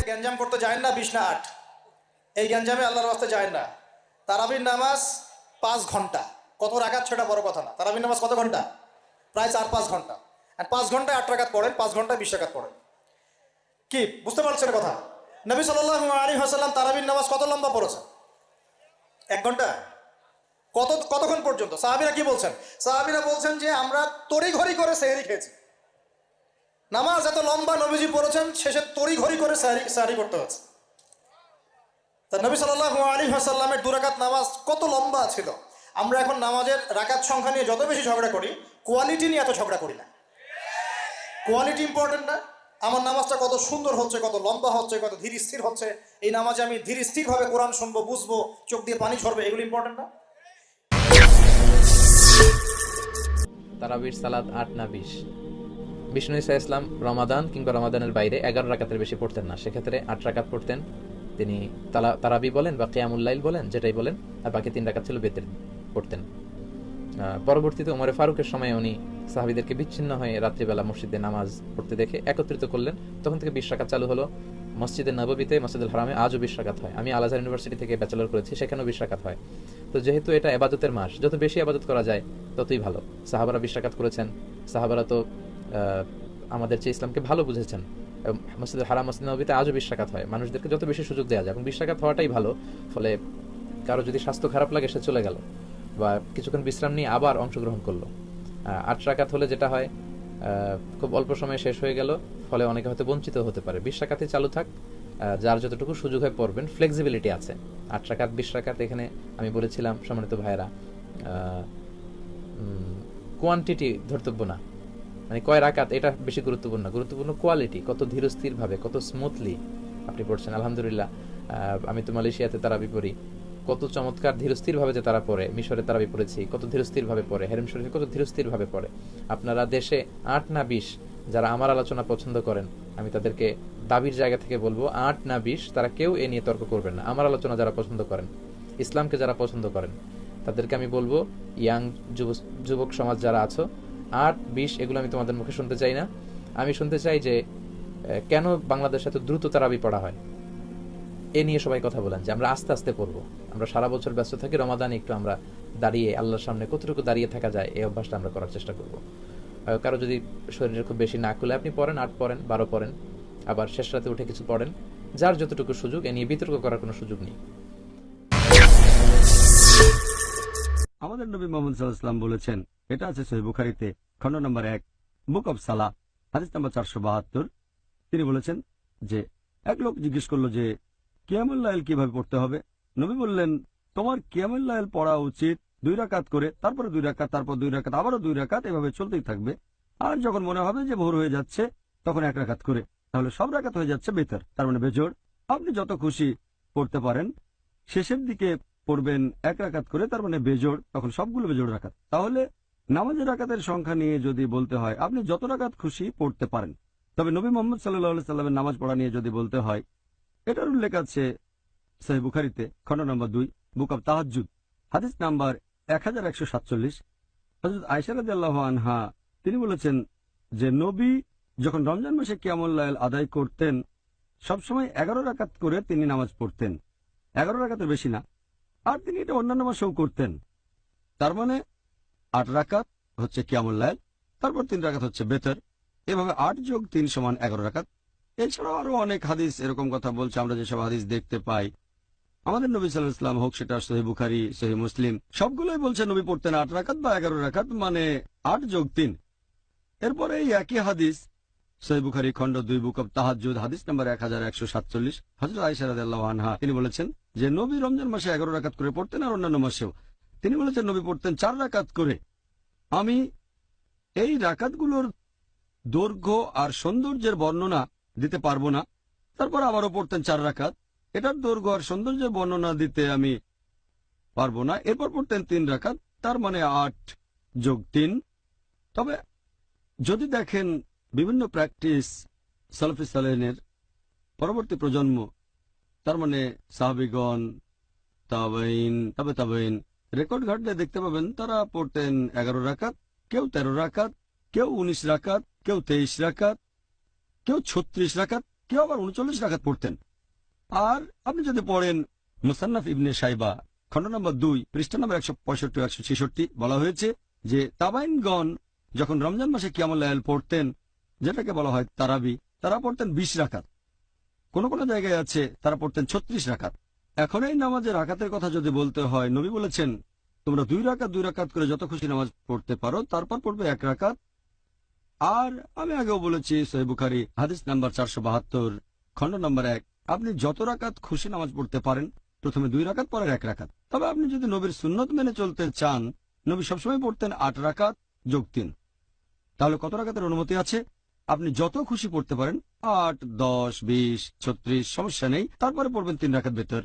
গ্যাঞ্জাম করতে যায় না 20 না 8, এই গ্যাঞ্জামে আল্লাহর রাস্তায় যায় না। তারাবির নামাজ 5 ঘন্টা, কত রাকাত সেটা বড় কথা না। তারাবির নামাজ কত ঘন্টা? প্রায় 4-5 ঘন্টা। আর 5 ঘন্টায় 8 রাকাত পড়েন, 5 ঘন্টায় 20 রাকাত পড়েন। কি বুঝতে পারছেন কথা? নবী সাল্লাল্লাহু আলাইহি ওয়াসাল্লাম তারাবির নামাজ কত লম্বা পড়েছেন? 1 ঘন্টা। কতক্ষণ পর্যন্ত? সাহাবীরা কি বলছেন? সাহাবীরা বলছেন যে আমরা তড়িঘড়ি করে সেহরি খেয়েছি। নামাজ এত লম্বা নবীজি পড়েছেন, শেষে তড়িঘড়ি করে সাহরি করতে হচ্ছে। তা নবী সাল্লাল্লাহু আলাইহি ওয়াসাল্লামের 2 রাকাত নামাজ কত লম্বা ছিল। আমরা এখন নামাজের রাকাত সংখ্যা নিয়ে যত বেশি ঝগড়া করি, কোয়ালিটি নিয়ে এত ঝগড়া করি না। কোয়ালিটি ইম্পর্টেন্ট না? আমার নামাজটা কত সুন্দর হচ্ছে, কত লম্বা হচ্ছে, কত ধীর স্থির হচ্ছে, এই নামাজে আমি ধীর স্থিরভাবে কোরআন শুনবো, বুঝবো, চোখ দিয়ে পানি ঝরবে, এগুলো ইম্পর্টেন্ট না? তারাবির সালাত 8 না 20? বিষ্ণু ইসা ইসলাম রমাদান কিংবা রমাদানের বাইরে 11 রাকাতের বেশি পড়তেন না। সেক্ষেত্রে 8 রাকাত পড়তেন তিনি। তারাবি বলেন বা কিয়ামুল লাইল বলেন, যেটাই বলেন, আর বাকি 3 রাকাত ছিল বেতের পড়তেন। পরবর্তীতে ওমরে ফারুকের সময় উনি সাহাবীদেরকে বিচ্ছিন্ন হয়ে রাত্রিবেলা মসজিদে নামাজ পড়তে দেখে একত্রিত করলেন। তখন থেকে 20 রাকাত চালু হলো। মসজিদে নববীতে, মসজিদুল হারামে আজও 20 রাকাত হয়। আমি আল আজহার ইউনিভার্সিটি থেকে ব্যাচেলর করেছি, সেখানেও 20 রাকাত হয়। তো যেহেতু এটা ইবাদতের মাস, যত বেশি ইবাদত করা যায় ততই ভালো। সাহাবারা 20 রাকাত করেছেন। সাহাবারা তো আমাদের চেয়ে ইসলামকে ভালো বুঝেছেন। মসজিদুল হারাম, মসজিদ নববীতে আজও 20 রাকাত হয়। মানুষদেরকে যত বেশি সুযোগ দেওয়া যায়, এবং 20 রাকাত হওয়াটাই ভালো। ফলে কারো যদি স্বাস্থ্য খারাপ লাগে, সে চলে গেল বা কিছুক্ষণ বিশ্রাম নিয়ে আবার অংশগ্রহণ করলো। 8 রাকাত হলে যেটা হয়, খুব অল্প সময়ে শেষ হয়ে গেল, ফলে অনেকে হয়তো বঞ্চিত হতে পারে। 20 রাকাতই চালু থাক, যার যতটুকু সুযোগ হয় পড়বেন, ফ্লেক্সিবিলিটি আছে। 8 রাকাত 20 রাকাত, এখানে আমি বলেছিলাম সম্মানিত ভাইয়েরা, কোয়ান্টিটি ধর্তব্য না, মানে কয় রাকাত এটা বেশি গুরুত্বপূর্ণ। গুরুত্বপূর্ণ কোয়ালিটি, কত ধীরস্থির ভাবে, কত স্মুথলি আপনি পড়ছেন। আলহামদুলিল্লাহ, আমি তো মালয়েশিয়াতে তারাবি পড়ি, কত চমৎকার ধীরস্থির ভাবে যে তারা পড়ে। মিশরে তারাবি পড়েছি, কত ধীরস্থির ভাবে পড়ে। হেরেম শরীফে কত ধীরস্থির ভাবে পড়ে। আপনারা দেশে 8 না 20 যারা আমার আলোচনা পছন্দ করেন, আমি তাদেরকে দাবির জায়গা থেকে বলবো 8 না 20 তারা কেউ এ নিয়ে তর্ক করবেন না। আমার আলোচনা যারা পছন্দ করেন, ইসলামকে যারা পছন্দ করেন, তাদেরকে আমি বলবো, ইয়াং যুবক সমাজ যারা আছো, 8, 20 এগুলো আমি তোমাদের মুখে শুনতে চাই না। আমি শুনতে চাই যে কেন বাংলাদেশে এত দ্রুত তারাবি পড়া হয়, এ নিয়ে সবাই কথা বলেন, যে আমরা আস্তে আস্তে পড়বো। আমরা সারা বছর ব্যস্ত থাকি, রমাদানে একটু আমরা দাঁড়িয়ে আল্লাহর সামনে কতটুকু দাঁড়িয়ে থাকা যায়, এই অভ্যাসটা আমরা করার চেষ্টা করবো। কারো যদি শরীরে খুব বেশি না খুলে, আপনি পড়েন, 8 পড়েন, 12 পড়েন, আবার শেষ রাতে উঠে কিছু পড়েন, যার যতটুকু সুযোগ। এ নিয়ে বিতর্ক করার কোনো সুযোগ নেই। আমাদের নবী মুহাম্মদ সাল্লাল্লাহু আলাইহি ওয়াসাল্লাম বলেছেন, এটা আছে সহিহ বুখারীতে, খণ্ড নম্বর 1, বুক অব সালাহ, হাদিস নম্বর 472। তিনি বলেছেন যে এক লোক জিজ্ঞেস করলো যে কিয়ামুল লাইল কিভাবে পড়তে হবে। নবী বললেন, তোমার কিয়ামুল লাইল পড়া উচিত 2 রাকাত করে, তারপরে 2 রাকাত, তারপর 2 রাকাত, আবারও 2 রাকাত, এভাবে চলতেই থাকবে। আর যখন মনে হবে যে ভোর হয়ে যাচ্ছে, তখন 1 রাকাত করে। তাহলে সব রাকাত হয়ে যাচ্ছে বেতর, তার মানে বেজোড়। আপনি যত খুশি পড়তে পারেন। শেষের দিকে পড়বেন 1 রাকাত করে, তার মানে বেজোড়, তখন সবগুলো বেজোড় রাকাত। তাহলে নামাজের রাকাতের সংখ্যা নিয়ে যদি বলতে হয়, আপনি যত রাকাত খুশি পড়তে পারেন। তবে নবী মুহাম্মদ সাল্লাল্লাহু আলাইহি সাল্লামের নামাজ পড়া নিয়ে যদি বলতে হয়, এটার উল্লেখ আছে সহিহ বুখারীতে, খণ্ড নম্বর 2, বুক অব তাহাজ্জুদ, হাদিস নাম্বার 1147। হযরত আয়েশা রাদিয়াল্লাহু আনহা তিনি বলেছেন যে নবী যখন রমজান মাসে কিয়ামুল লাইল আদায় করতেন, সবসময় 11 রাকাত করে তিনি নামাজ পড়তেন, 11 রাকাতের বেশি না। আর তিনি এটা অন্যান্য মাসেও করতেন। তার মানে 8 রাকাত হচ্ছে কিয়ামুল লাইল, তারপর 3 রাকাত হচ্ছে বেতর। এভাবে 8 যোগ 3 সমান 11 রাকাত। এছাড়াও আরো অনেক হাদিস এরকম কথা বলছে। আমরা যেসব হাদিস দেখতে পাই, আমাদের নবী সাল্লাল্লাহু আলাইহি ওয়াসাল্লাম হোক সেটা সহিহ বুখারী, সহিহ মুসলিম, সবগুলোই বলছে নবী পড়তেন 8 রাকাত বা 11 রাকাত, মানে 8 যোগ 3। এরপরে এই একই হাদিস সহিহ বুখারী খণ্ড 2, বুক অব তাহাজ্জুদ, হাদিস নাম্বার 1147, হযরত আয়েশা রাদিয়াল্লাহু আনহা তিনি বলেছেন যে নবী রমজান মাসে 11 রাকাত করে পড়তেন, আর অন্যান্য মাসেও তিনি বলেছেন নবী পড়তেন 4 রাকাত করে। আমি এই রাকাতগুলোর দৈর্ঘ্য আর সৌন্দর্যের বর্ণনা দিতে পারবো না। তারপর আবারও পড়তেন 4 রাকাত, এটার দৈর্ঘ্য আর সৌন্দর্যের বর্ণনা দিতে আমি পারবো না। এরপর পড়তেন 3 রাকাত, তার মানে 8 যোগ 3। তবে যদি দেখেন বিভিন্ন প্র্যাকটিস সালাফি সালেহিনের পরবর্তী প্রজন্ম, তার মানে সাহাবীগণ, তাবেঈন, তাবে তাবেঈন, রেকর্ড ঘাটলে দেখতে পাবেন তারা পড়তেন 11 রাকাত, কেউ 13 রাকাত, কেউ 19 রাকাত, কেউ 23 রাকাত, কেউ 36 রাকাত, কেউ আবার 39 রাকাত পড়তেন। আর আপনি যদি পড়েন মুসান্নাফ ইবনে সাইবা খণ্ড নম্বর 2 পৃষ্ঠা নম্বর 165-166 বলা হয়েছে যে তাবাইনগণ যখন রমজান মাসে কিয়ামুল লাইল পড়তেন, যেটাকে বলা হয় তারাবি, তারা পড়তেন 20 রাকাত। কোন কোন জায়গায় আছে তারা পড়তেন 36 রাকাত। এখন এই নামাজের রাকাতের কথা যদি বলতে হয়, নবী বলেছেন তোমরা 2 রাকাত 2 রাকাত করে যত খুশি নামাজ পড়তে পারো, তারপর পড়বে 1 রাকাত। আর আমি আগেও বলেছি সহিহ বুখারী হাদিস নাম্বার 472 খণ্ড নম্বর 1, আপনি যত রাকাত খুশি নামাজ পড়তে পারেন, প্রথমে 2 রাকাত পরে 1 রাকাত। তবে আপনি যদি নবীর সুন্নত মেনে চলতে চান, নবী সবসময় পড়তেন 8 রাকাত যোগ 3। তাহলে কত রাকাতের অনুমতি আছে? আপনি যত খুশি পড়তে পারেন, 8, 10, 20, 36 সমস্যা নেই। তারপরে পড়বেন 3 রাকাত ভেতর।